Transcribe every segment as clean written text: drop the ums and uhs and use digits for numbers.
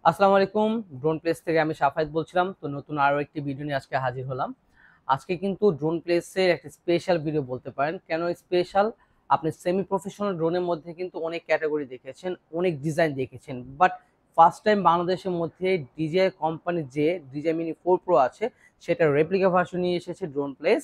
আসসালামু আলাইকুম। Drone place থেকে আমি সাফায়েত বলছিলাম। তো নতুন আরো একটি ভিডিও নিয়ে আজকে হাজির হলাম। আজকে কিন্তু ড্রোন প্লেসের একটা স্পেশাল ভিডিও বলতে পারেন। কেন স্পেশাল? আপনি সেমি প্রফেশনাল ড্রোনের মধ্যে কিন্তু অনেক ক্যাটাগরি দেখেছেন, অনেক ডিজাইন দেখেছেন। বাট ফার্স্ট টাইম বাংলাদেশের মধ্যে ডিজে কোম্পানির যে ডিজে মিনি 4 প্রো আছে, সেটার রেপ্লিকা ভার্সন নিয়ে এসেছে ড্রোন প্লেস।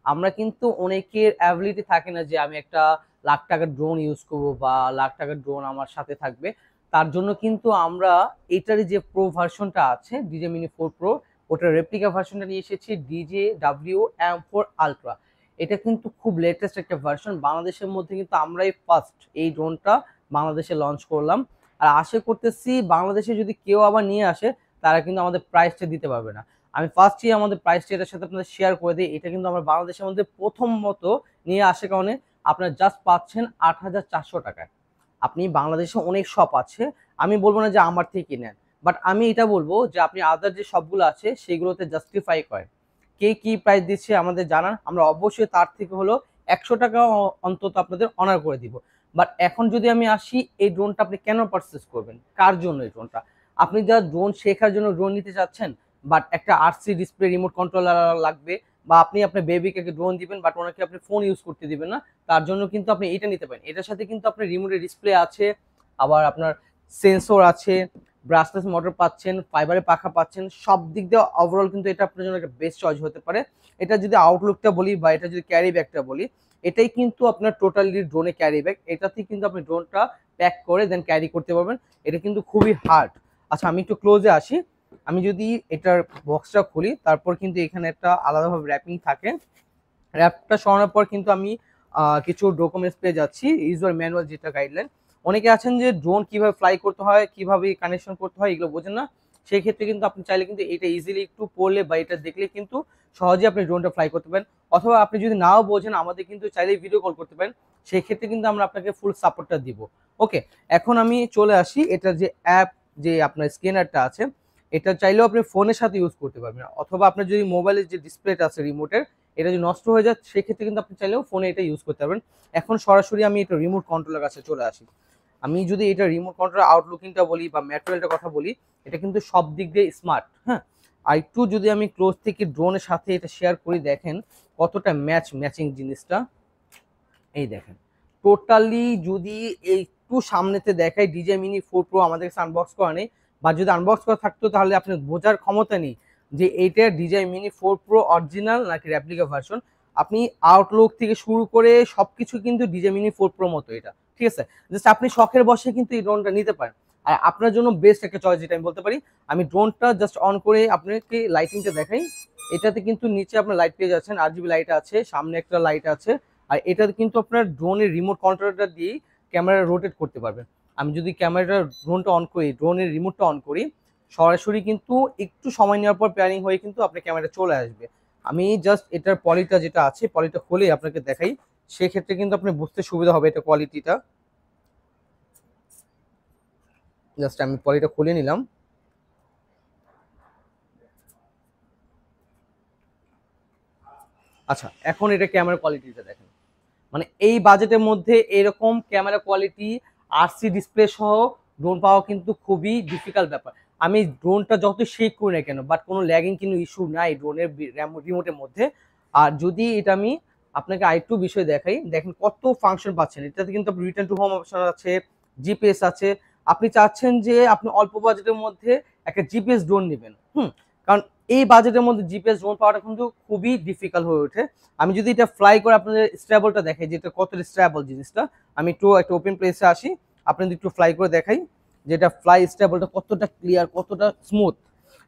আমরা কিন্তু অনেকের অ্যাবিলিটি থাকে না যে আমি একটা লাখ টাকার ড্রোন ইউজ করব বা লাখ টাকার ড্রোন আমার সাথে থাকবে। তার জন্য কিন্তু আমরা এটারই যে প্রো ভার্সনটা আছে ডিজে মিনি 4 প্রো, ওটার রেপ্লিকা ভার্সনটা নিয়ে এসেছি ডিজে WM4 আলট্রা। এটা কিন্তু খুব লেটেস্ট একটা ভার্সন। বাংলাদেশের মধ্যে কিন্তু আমরাই ফার্স্ট এই ড্রোনটা বাংলাদেশে লঞ্চ করলাম। আর আশা করতেছি বাংলাদেশে যদি কেউ আবার নিয়ে আসে, তারা কিন্তু আমাদের প্রাইসটা দিতে পারবে না। আমি ফার্স্টই আমাদের প্রাইসটা এটার সাথে আপনাদের শেয়ার করে দিই। এটা কিন্তু আমরা বাংলাদেশের মধ্যে প্রথম মতো নিয়ে আসার কারণে আপনারা জাস্ট পাচ্ছেন ৮,৪০০ টাকায়। আপনি বাংলাদেশে অনেক শপ আছে, আমি বলবো না যে আমার থেকে নেন, বাট আমি এটা বলবো যে আপনি আদার যে শপগুলো আছে সেগুলোতে জাস্টিফাই করেন। কে কি প্রাইস দিচ্ছে আমাদের জানান, আমরা অবশ্যই তার থেকে হলো ১০০ টাকা অন্তত আপনাদের অনার করে দিব। বাট এখন যদি আমি আসি, এই ড্রোনটা আপনি কেন পারচেস করবেন, কার জন্য এই ড্রোনটা? আপনি যা ড্রোন শেখার জন্য ড্রোন নিতে চাচ্ছেন, বাট একটা RC ডিসপ্লে রিমোট কন্ট্রোলার লাগবে, বা আপনি আপনার বেবিকে ড্রোন দিবেন বাট ওনাকে আপনি ফোন ইউজ করতে দিবেন না, তার জন্য কিন্তু আপনি এটা নিতে পারেন। এটার সাথে কিন্তু আপনার রিমোটের ডিসপ্লে আছে, আবার আপনার সেন্সর আছে, ব্রাশলেস মোটর পাচ্ছেন, ফাইবারের পাখা পাচ্ছেন। সব দিক দিয়ে ওভারঅল কিন্তু এটা আপনার জন্য একটা বেস্ট চয়েস হতে পারে। এটা যদি আউটলুকটা বলি বা এটা যদি ক্যারি ব্যাগটা বলি, এটাই কিন্তু আপনার টোটালি ড্রোনে ক্যারি ব্যাগ। এটাতে কিন্তু আপনি ড্রোনটা প্যাক করে দেন ক্যারি করতে পারবেন। এটা কিন্তু খুবই হার্ড। আচ্ছা, আমি একটু ক্লোজে আসি। আমি যদি এটার বক্সটা খুলি, তারপর কিন্তু এখানে একটা আলাদাভাবে র্যাপিং থাকে। র্যাপটা সরানোর পর কিন্তু আমি কিছু ডকুমেন্টস পেয়ে যাচ্ছি, ইউজার ম্যানুয়াল যেটা গাইডলাইন। অনেকে আছেন যে ড্রোন কিভাবে ফ্লাই করতে হয়, কিভাবে কানেকশন করতে হয়, এগুলো বোঝেন না। সেই ক্ষেত্রে কিন্তু আপনি চাইলে কিন্তু এটা ইজিলি একটু পড়লে বা এটা দেখলে কিন্তু সহজে আপনি ড্রোনটা ফ্লাই করতে পারেন। অথবা আপনি যদি নাও বোঝেন, আমাদের কিন্তু চাইলে ভিডিও কল করতে পারেন। সেই ক্ষেত্রে কিন্তু আমরা আপনাকে ফুল সাপোর্টটা দিব। ওকে, এখন আমি চলে আসি। এটা যে অ্যাপ, যে আপনার স্ক্যানারটা আছে, এটা চাইলেও আপনি ফোনের সাথে ইউজ করতে পারবেন, অথবা আপনার যদি মোবাইলের যে ডিসপ্লেটা আছে রিমোটের, এটা যদি নষ্ট হয়ে যায় সেক্ষেত্রে কিন্তু আপনি চাইলেও ফোনে এটা ইউজ করতে পারবেন। এখন সরাসরি আমি এটা রিমোট কন্ট্রোলের কাছে চলে আসি। আমি যদি এটা রিমোট কন্ট্রোলের আউটলুকিংটা বলি বা ম্যাটেরিয়ালটার কথা বলি, এটা কিন্তু সব দিক দিয়ে স্মার্ট। হ্যাঁ, আর একটু যদি আমি ক্লোজ থেকে ড্রোনের সাথে এটা শেয়ার করি, দেখেন কতটা ম্যাচিং জিনিসটা। এই দেখেন, টোটালি যদি একটু সামনেতে দেখাই, ডিজে মিনি 4 প্রো আমাদের কাছে আনবক্স করা নেই, বা যদি আনবক্স করা থাকতো তাহলে আপনার বোঝার ক্ষমতা নেই যে এইটা ডিজে মিনি 4 প্রো অরিজিনাল নাকি রেপ্লিকা ভার্সন। আপনি আউটলুক থেকে শুরু করে সবকিছু কিন্তু ডিজে মিনি 4 প্রো মতো এটা, ঠিক আছে? জাস্ট আপনি শখের বসে কিন্তু এই ড্রোনটা নিতে পারেন। আর আপনার জন্য বেস্ট একটা চয়েস যেটা আমি বলতে পারি, আমি ড্রোনটা জাস্ট অন করে আপনাকে লাইটিংটা দেখাই। এটাতে কিন্তু নিচে আপনার লাইট পেয়ে যাচ্ছেন, RGB লাইট আছে, সামনে একটা লাইট আছে। আর এটা কিন্তু আপনার ড্রোনের রিমোট কন্ট্রোলটা দিয়েই ক্যামেরা রোটেট করতে পারবেন। আমি যদি ক্যামেরাটা ড্রোনটা অন করি, ড্রোনের রিমোটটা অন করি, সরাসরি কিন্তু একটু সময় নেওয়ার পর প্যারিং হয়ে কিন্তু আপনার ক্যামেরা চলে আসবে। আমি জাস্ট এটার পলিটা যেটা আছে, পলিটা খুলেই আপনাকে দেখাই, সেক্ষেত্রে কিন্তু আপনি বুঝতে সুবিধা হবে এটা কোয়ালিটিটা। জাস্ট আমি পলিটা খুলে নিলাম। আচ্ছা, এখন এটা ক্যামেরা কোয়ালিটিটা দেখেন। মানে এই বাজেটের মধ্যে এরকম ক্যামেরা কোয়ালিটি, RC ডিসপ্লে সহ ড্রোন পাওয়া কিন্তু খুবই ডিফিকাল্ট ব্যাপার। আমি ড্রোনটা যত শেক করি না কেন, বাট কোনো ল্যাগিং কিন্তু ইস্যু নাই ড্রোনের রিমোটের মধ্যে। আর যদি এটা আমি আপনাকে আরেকটু বিষয় দেখাই, দেখেন কত ফাংশন পাচ্ছেন। এটাতে কিন্তু রিটার্ন টু হোম অপশন আছে, জিপিএস আছে। আপনি চাচ্ছেন যে আপনি অল্প বাজেটের মধ্যে একটা জিপিএস ড্রোন নেবেন, কারণ এই বাজেটের মধ্যে জিপিএস ড্রোন পাওয়াটা কিন্তু খুবই ডিফিকাল্ট হয়ে ওঠে। আমি যদি এটা ফ্লাই করে আপনাদের স্ট্যাবলটা দেখাই, যেটা কতটা স্ট্যাবল জিনিসটা, আমি একটু একটা ওপেন প্লেসে আসি, আপনাদের একটু ফ্লাই করে দেখাই যেটা ফ্লাই স্ট্যাবলটা কতটা ক্লিয়ার, কতটা স্মুথ।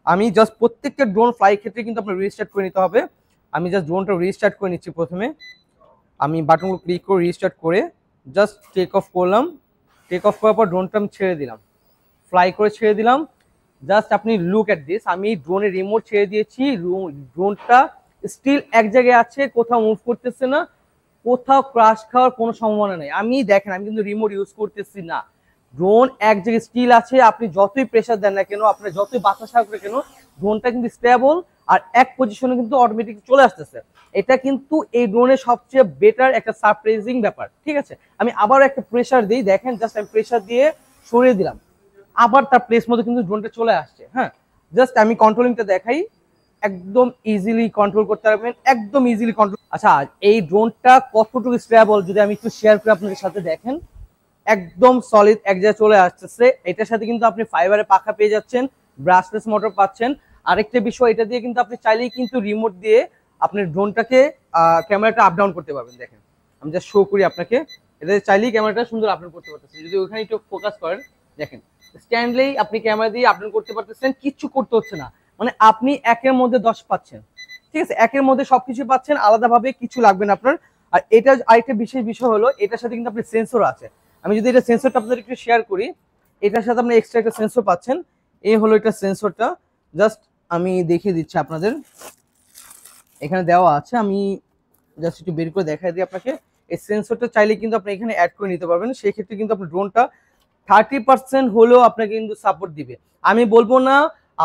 আমি জাস্ট প্রত্যেকটা ড্রোন ফ্লাই ক্ষেত্রে কিন্তু আপনার রিস্টার্ট করে নিতে হবে। আমি জাস্ট ড্রোনটা রিস্টার্ট করে নিচ্ছি। প্রথমে আমি বাটনগুলো ক্লিক করে রিস্টার্ট করে জাস্ট টেক অফ করলাম। টেক অফ করার পর ড্রোনটা আমি ছেড়ে দিলাম, ফ্লাই করে ছেড়ে দিলাম। জাস্ট আপনি লুক এট দিস, আমি ড্রোনের রিমোট ছেড়ে দিয়েছি, ড্রোনটা স্টিল এক জায়গায় আছে, কোথাও মুভ করতেছে না, কোথাও ক্রাশ খাওয়ার কোনো সম্ভাবনা নেই। আমি দেখেন, আমি কিন্তু রিমোট ইউজ করতেছি না, ড্রোন এক জায়গায় স্টিল আছে। আপনি যতই প্রেশার দেন না কেন, আপনি যতই বাতাস করে কেন, ড্রোনটা কিন্তু স্টেবল আর এক পজিশনে কিন্তু অটোমেটিক চলে আসতেছে। এটা কিন্তু এই ড্রোনের সবচেয়ে বেটার একটা সারপ্রাইজিং ব্যাপার, ঠিক আছে? আমি আবার একটা প্রেশার দিই, দেখেন জাস্ট আমি প্রেশার দিয়ে সরিয়ে দিলাম, আবার তার প্লেস মতো কিন্তু ড্রোনটা চলে আসছে। হ্যাঁ, জাস্ট আমি কন্ট্রোলিংটা দেখাই, একদম ইজিলি কন্ট্রোল করতে পারবেন, একদম ইজিলি কন্ট্রোল। আচ্ছা, এই ড্রোনটা কতটুকু স্টেবল যদি আমি একটু শেয়ার করে আপনাদের সাথে দেখেন, একদম সলিড এক জায়গায় চলে আসতেছে। এটার সাথে কিন্তু আপনি ফাইবারের পাখা পেয়ে যাচ্ছেন, ব্রাশলেস মোটর পাচ্ছেন। আরেকটা বিষয়, এটা দিয়ে কিন্তু আপনি চাইলেই কিন্তু রিমোট দিয়ে আপনি ড্রোনটাকে ক্যামেরাটা আপ ডাউন করতে পারবেন। দেখেন আমি জাস্ট শো করি আপনাকে, এটা চাইলেই ক্যামেরাটা সুন্দর আপলোড করতে পারতেছেন। যদি ওখানে একটু ফোকাস করেন, দেখেন স্ট্যান্ডলেই আপনি ক্যামেরা দিয়ে আপলোড করতে পারতেছেন, কিচ্ছু করতে হচ্ছে না। মানে আপনি একের মধ্যে 10 পাচ্ছেন, ঠিক আছে, একের মধ্যে সবকিছু পাচ্ছেন, আলাদাভাবে কিছু লাগবে না আপনার। আর এটা আরেকটা বিশেষ বিষয় হলো, এটার সাথে কিন্তু আপনার সেন্সর আছে। আমি যদি এটা সেন্সরটা আপনাদের একটু শেয়ার করি, এটার সাথে আপনি এক্সট্রা একটা সেন্সর পাচ্ছেন। এই হলো এটা সেন্সরটা, জাস্ট আমি দেখিয়ে দিচ্ছি আপনাদের, এখানে দেওয়া আছে। আমি জাস্ট একটু বের করে দেখাই দিই আপনাকে। এই সেন্সরটা চাইলে কিন্তু আপনি এখানে অ্যাড করে নিতে পারবেন, সেই ক্ষেত্রে কিন্তু আপনার ড্রোনটা 30% হলেও আপনাকে কিন্তু সাপোর্ট দিবে। আমি বলবো না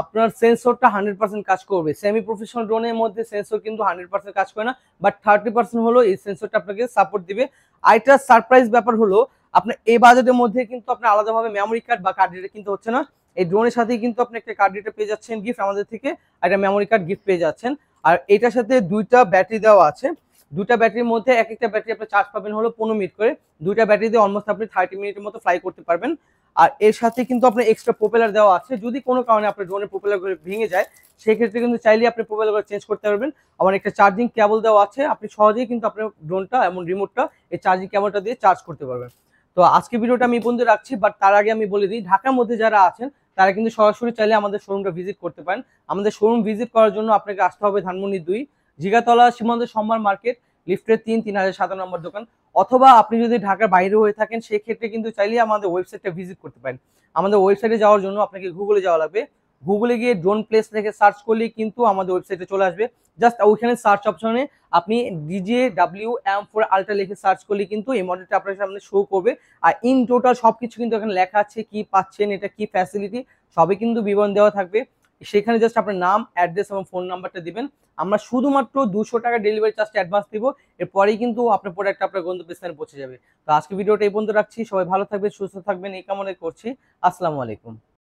আপনার সেন্সরটা 100% কাজ করবে, সেমি প্রফেশনাল ড্রোনের মধ্যে সেন্সর কিন্তু 100% কাজ করে না, বাট 30% হলো এই সেন্সরটা আপনাকে সাপোর্ট দিবে। আর এটা সারপ্রাইজ ব্যাপার হলো, আপনার এই বাজেটের মধ্যে কিন্তু আপনার আলাদাভাবে মেমোরি কার্ড বা কার্ড রিডার কিনতে হচ্ছে না। এই ড্রোনের সাথেই কিন্তু আপনি একটা কার্ড রিডার পেয়ে যাচ্ছেন গিফট আমাদের থেকে, আর একটা মেমোরি কার্ড গিফট পেয়ে যাচ্ছেন। আর এটার সাথে দুইটা ব্যাটারি দেওয়া আছে। দুইটা ব্যাটারির মধ্যে এক একটা ব্যাটারি আপনি চার্জ পাবেন হলো 15 মিনিট করে। দুইটা ব্যাটারি দিয়ে অলমোস্ট আপনি 30 মিনিটের মতো ফ্লাই করতে পারবেন। আর এর সাথে কিন্তু আপনার এক্সট্রা প্রোপেলার দেওয়া আছে, যদি কোনো কারণে আপনার ড্রোনের প্রোপেলার ভেঙে যায় সেক্ষেত্রে কিন্তু চাইলে আপনি প্রোপেলার চেঞ্জ করতে পারবেন। আবার একটা চার্জিং কেবল দেওয়া আছে, আপনি সহজেই কিন্তু আপনার ড্রোনটা এমন রিমোটটা এই চার্জিং কেবলটা দিয়ে চার্জ করতে পারবেন। তো আজকে ভিডিওটা আমি এই পর্যন্ত রাখছি, বাট তার আগে আমি বলে দিই, ঢাকার মধ্যে যারা আছেন তারা কিন্তু সরাসরি চাইলে আমাদের শোরুমটা ভিজিট করতে পারেন। আমাদের শোরুম ভিজিট করার জন্য আপনাকে আসতে হবে ধানমন্ডি 2 জিগাতলা সীমান্ত সম্মান মার্কেট, লিফটের 3007 নম্বর দোকান। অথবা আপনি যদি ঢাকার বাইরে হয়ে থাকেন সেক্ষেত্রে কিন্তু চাইলেই আমাদের ওয়েবসাইটটা ভিজিট করতে পারেন। আমাদের ওয়েবসাইটে যাওয়ার জন্য আপনাকে গুগলে যাওয়া লাগবে। গুগলে গিয়ে ড্রোন প্লেস থেকে সার্চ করলেই কিন্তু আমাদের ওয়েবসাইটে চলে আসবে। জাস্ট ওইখানে সার্চ অপশনে আপনি DJWM4 আলট্রা লিখে সার্চ করলে কিন্তু এই মডেলটা আপনার সামনে শো করবে। আর ইন টোটাল সবকিছু কিন্তু এখানে লেখা আছে, কি পাচ্ছেন, এটা কি ফ্যাসিলিটি, সবই কিন্তু বিবরণ দেওয়া থাকবে। সেখানে জাস্ট আপনার নাম, অ্যাড্রেস এবং ফোন নাম্বারটা দিবেন। আমরা শুধুমাত্র 200 টাকা ডেলিভারি চার্জটা অ্যাডভান্স দিব, এরপরেই কিন্তু আপনার প্রোডাক্ট আপনার গন্তব্যস্থানে পৌঁছে যাবে। তো আজকে ভিডিওটা এই পর্যন্ত রাখছি, সবাই ভালো থাকবেন, সুস্থ থাকবেন এই কামনা করছি। আসসালামু আলাইকুম।